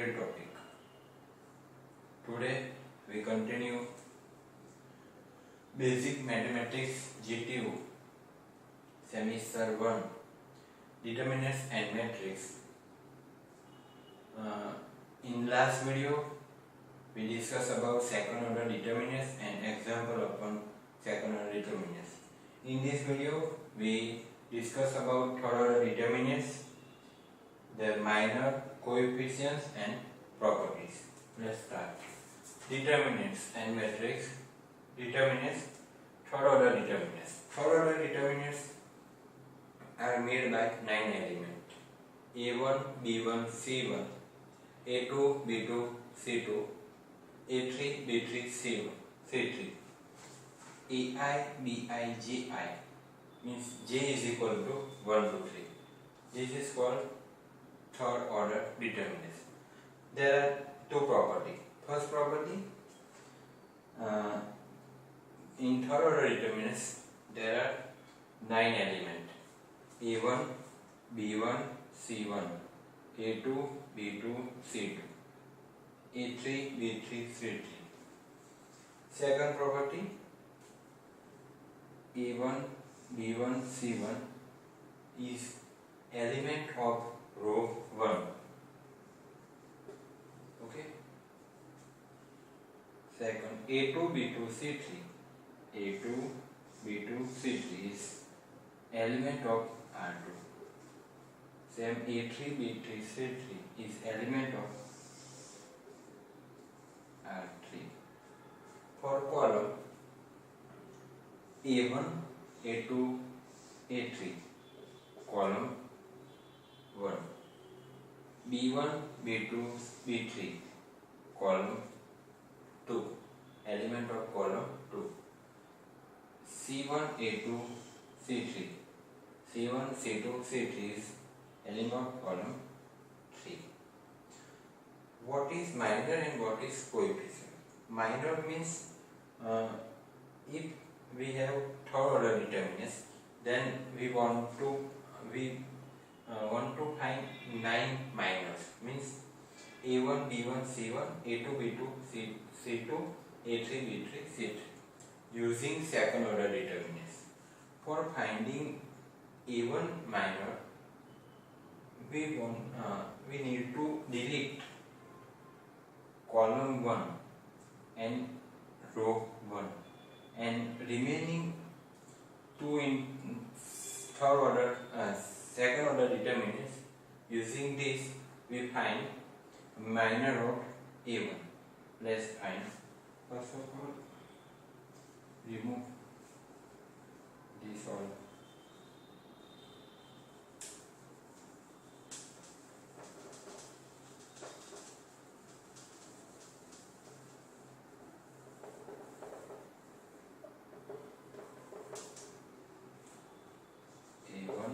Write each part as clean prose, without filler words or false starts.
favorite topic. Today we continue Basic Mathematics GTU Semester-1 Determinants and Matrices. In last video we discussed about second order determinants and example upon second order determinants. In this video we discuss about third order determinants, their minor, coefficients and properties. Let's start. Determinants and matrix. Determinants, third order determinants. Third order determinants are made by 9 elements: A1, B1, C1, A2, B2, C2, A3, B3, C1, C3, AI, BI, GI. Means J is equal to 1 to 3. This is called third order determinants. There are two properties. First property, in third order determinants there are 9 elements: A1, B1, C1, A2, B2, C2, A3, B3, C3. Second property, A1, B1, C1 is element of row 1. Okay. Second, A2, B2, C3. A2, B2, C3 is element of R2. Same A3, B3, C3 is element of R3. For column A1, A2, A3, column 1. B1, B2, B3, column 2, element of column 2. C1, A2, C3, C1, C2, C3 is element of column 3. What is minor and what is coefficient? Minor means if we have third order determinants, then we want to find 9 minors. Means A1, B1, C1, A2, B2, C2, A3, B3, C3 using second order determinants. For finding A1 minor, we need to delete column 1 and row 1, and remaining 2 in third order second order determinants. Using this we find minor of A1. Let's find. First of all, remove this all. A1,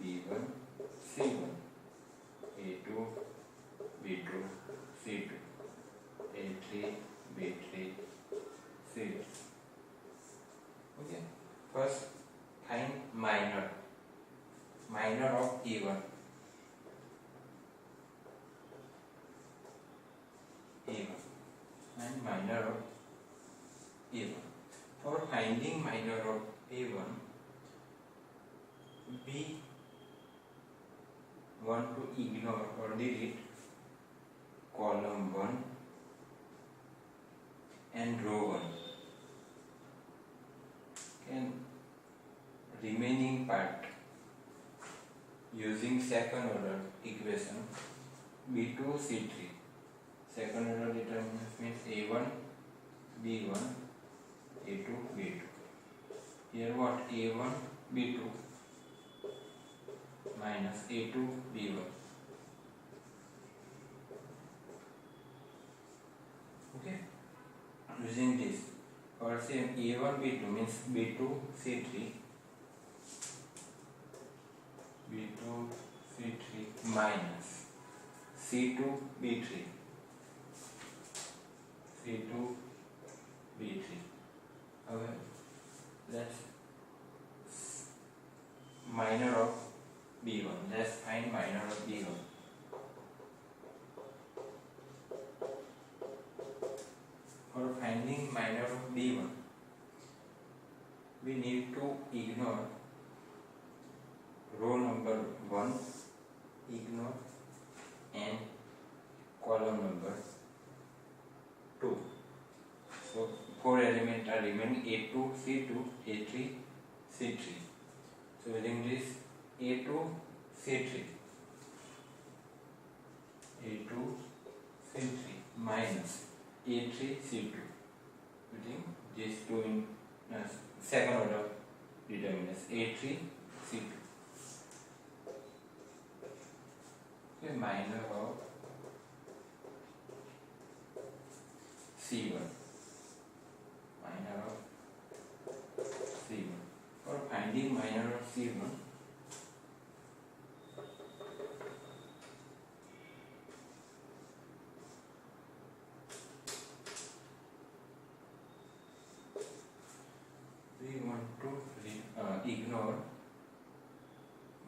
B1, C1, A2, B2, C2, A3, B3, C3. Okay. First, find minor of A1. And minor of A1. For finding minor of A1, we want to ignore or delete column 1 and row 1, and remaining part using second order equation B2, C3. Second order determinants means A1, B1, A2, B2. Here what? A1, B2 minus A2, B1. Okay. Using this, or same A1, B2 means B2, C3, B2, C3 minus C2, B3, C2, B3. Okay. Let's minor of B1. Let's find minor of B1. minor of B1, we need to ignore row number 1, ignore, and column number 2. So 4 elements are remaining: A2, C2, A3, C3. So using this A2, C3, A2, C3 minus A3, C2, using these two in second order determinants, A3, C2. Okay, minor of C1, minor of C1. For finding minor of C1, we want to ignore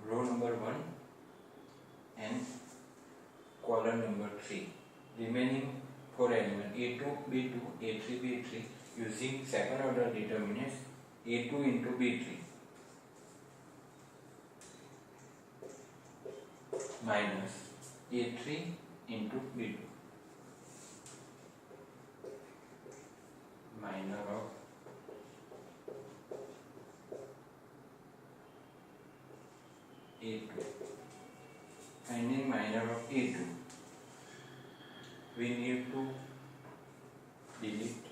row number 1 and column number 3. Remaining 4 elements A2, B2, A3, B3 using second order determinants A2 into B3 minus A3 into B2, minor of A2. Finding minor of A2, we need to delete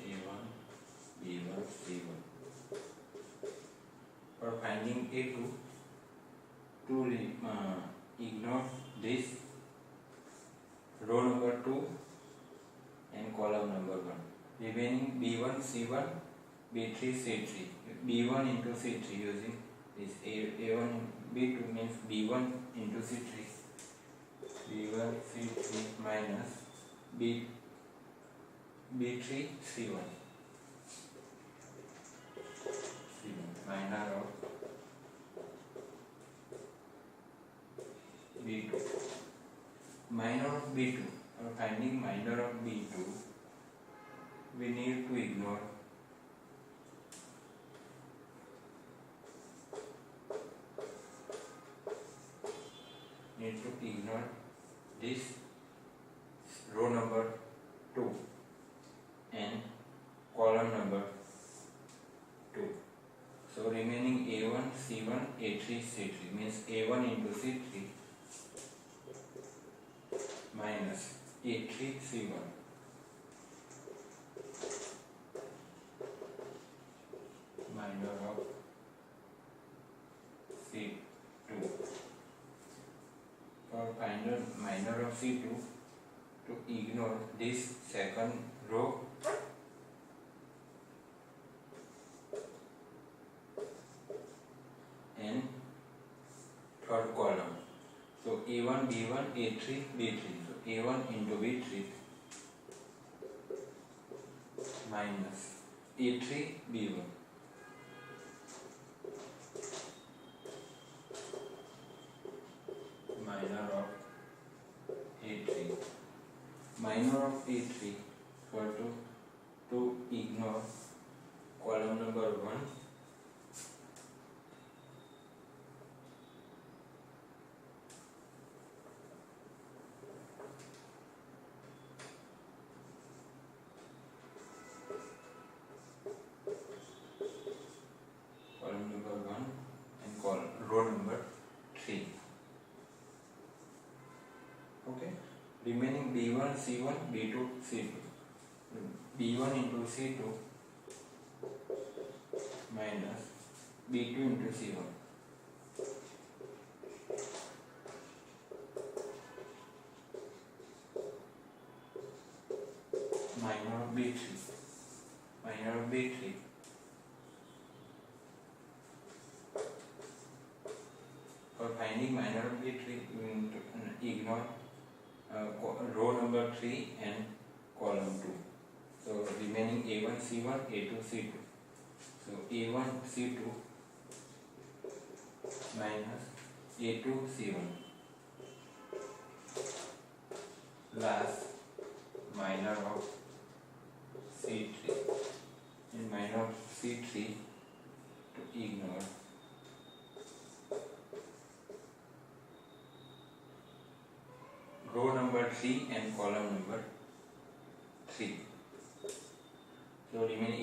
A1, B1, C1. For finding A2, to ignore this row number 2 and column number 1. Remaining B1, C1, B3, C3. B1 into C3 using this A1 B2 means B1 into C3. B1, C3 minus B3, C1. Minor of B2. Minor of B2. For finding minor of B2, we need to ignore this row number 2 and column number 2. So remaining A1, C1, A3, C3 means A1 into C3 minus A3, C1 minor of C2. For find minor of C2, to ignore this second row and third column. So A1, B1, A3, B3. So A1 into B3 minus A3, B1 minor of A3. Minor of A3 for to ignore column number 1 and row number 3. Okay, remaining B1, C1, B2, C2. B1 into C2 minus B2 into C1 minor of B3. Minor of B3 for finding minor of B3, we need to ignore row number 3 and column 2. So remaining A1 C1 A2 C2. So A1 C2 minus A2 C1 plus minor of C3 and minor of C3 to ignore row number 3 and column number 3. So remain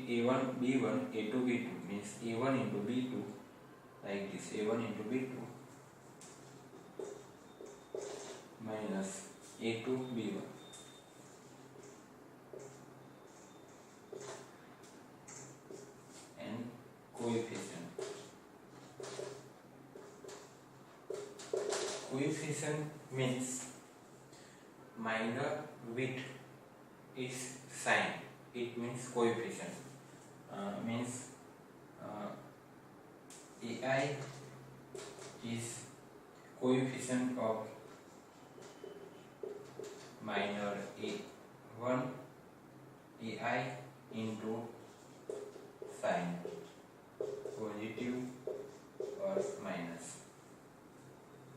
A1 B1 A2 B2 means A1 into B2 like this, A1 into B2 minus A2 B1 and coefficient. Coefficient means minor with its sign. It means coefficient. Means AI is coefficient of minor A1 AI into sign, positive or minus.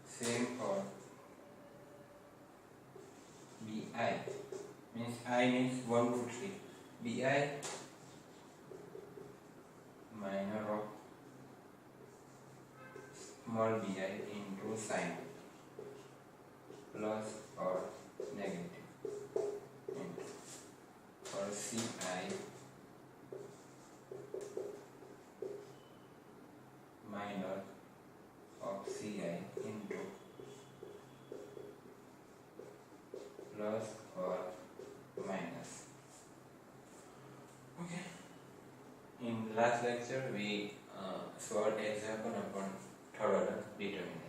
Same for BI, means I means 1 to 3. BI minor of small bi into sign, plus or negative, into for CI minor of CI into plus or minus. Okay. In last lecture we solved example upon third order determinant.